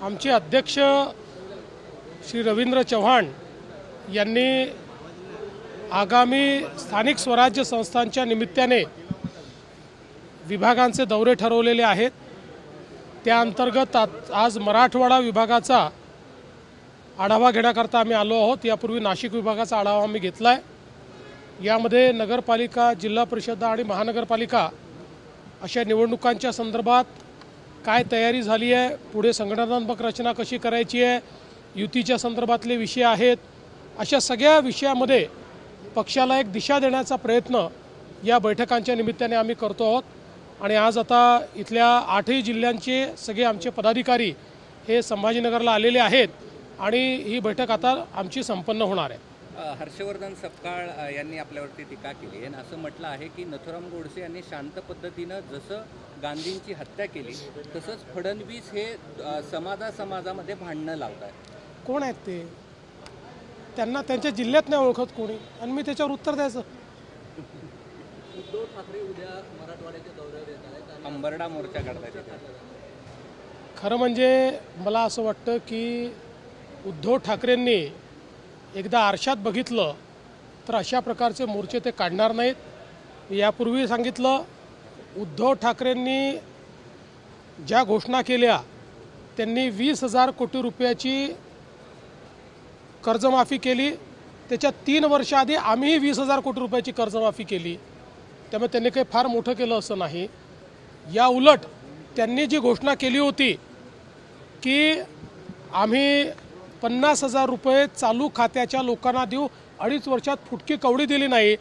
आमचे अध्यक्ष श्री रवींद्र चव्हाण यांनी आगामी स्थानिक स्वराज्य संस्थांच्या निमित्ताने विभागांचे दौरे ठरवलेले आहेत। त्या अंतर्गत आज मराठवाडा विभागाचा आढावा घेण्याकरता आम्ही आलो आहोत। यापूर्वी नाशिक विभागाचा आढावा आम्ही घेतला आहे। यामध्ये नगरपालिका, जिल्हा परिषद आणि महानगरपालिका अशा निवडणुकांच्या संदर्भात काय तयारी झाली आहे, पुढे संघटनात्मक रचना कशी करायची आहे, युतीच्या संदर्भातले विषय आहेत, अशा सगळ्या विषयामध्ये पक्षाला एक दिशा देण्याचा प्रयत्न या बैठकांच्या निमित्ताने आम्ही करतो आहोत। आणि आज आता इथल्या 8ही जिल्ह्यांचे सगळे आमचे पदाधिकारी हे संभाजीनगरला आलेले आहेत आणि ही बैठक आता आमची संपन्न होणार आहे। हर्षवर्धन सपकाळ यांनी आपल्यावरती टीका केली आणि असं म्हटलं आहे की नथुराम गोडसे यांनी शांत पद्धतीनं जसं गांधींची हत्या केली तसंच फडणवीस हे समाजामध्ये भांडणं लावतात। कोण आहेत ते? त्यांना त्यांच्या जिल्ह्यात नाही ओळखत कोणी आणि मी त्याच्यावर उत्तर द्यायचं? उद्धव ठाकरे उद्या मराठवाड्याच्या दौऱ्यावर येत आहेत, अंबरडा मोर्चा काढतायत। खरं म्हणजे मला असं वाटतं की उद्धव ठाकरेंनी एकदा आरशात बघितलं तर अशा प्रकारचे मोर्चे ते काढणार नाहीत। यापूर्वी सांगितलं, उद्धव ठाकरेंनी ज्या घोषणा केल्या त्यांनी 20,000 कोटी रुपयाची कर्जमाफी केली। त्याच्या 3 वर्ष आधी आम्हीही 20,000 कोटी रुपयाची कर्जमाफी केली। त्यामुळे त्यांनी काही फार मोठं केलं असं नाही। या उलट त्यांनी जी घोषणा केली होती की आम्ही 50,000 रुपये चालू खात्याच्या लोकांना देऊ, 2.5 वर्षात फुटकी कवडी दिली नाही,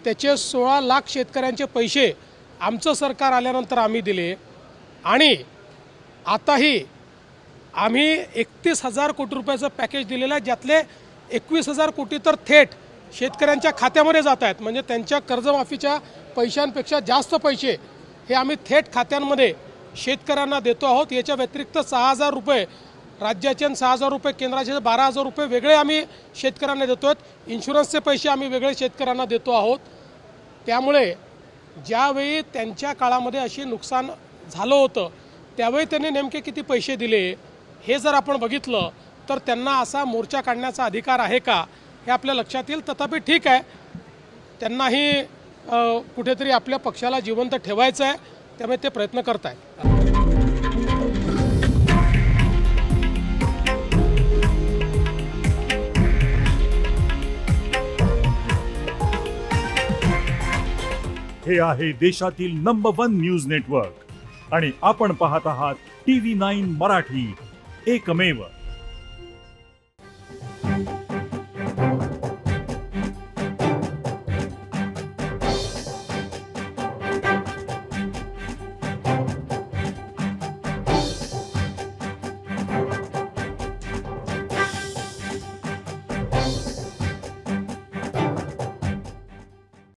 त्याचे 16 लाख शेतकऱ्यांचे पैसे आमचं सरकार आल्यानंतर आम्ही दिले। आणि आताही आम्ही 31,000 कोटी रुपयाचं पॅकेज दिलेलं आहे, ज्यातले 21,000 कोटी तर थेट शेतकऱ्यांच्या खात्यामध्ये जात आहेत। म्हणजे त्यांच्या कर्जमाफीच्या पैशांपेक्षा जास्त पैसे हे आम्ही थेट खात्यांमध्ये शेतकऱ्यांना देतो आहोत। याच्या व्यतिरिक्त 6,000 रुपये राज्याचे आणि 6,000 रुपये केंद्राचे, 12,000 रुपये वेगळे आम्ही शेतकऱ्यांना देतो आहेत। इन्शुरन्सचे पैसे आम्ही वेगळे शेतकऱ्यांना देतो आहोत। त्यामुळे ज्यावेळी त्यांच्या काळामध्ये अशी नुकसान झालं होतं त्यावेळी त्यांनी नेमके किती पैसे दिले हे जर आपण बघितलं तर त्यांना असा मोर्चा काढण्याचा अधिकार आहे का हे आपल्या लक्षात येईल। तथापि ठीक आहे, त्यांनाही कुठेतरी आपल्या पक्षाला जिवंत ठेवायचं आहे, त्यामुळे ते प्रयत्न करत आहेत। हे आहे देशातील नंबर 1 न्यूज नेटवर्क आणि आपण पाहत आहात TV9 मराठी, एकमेव।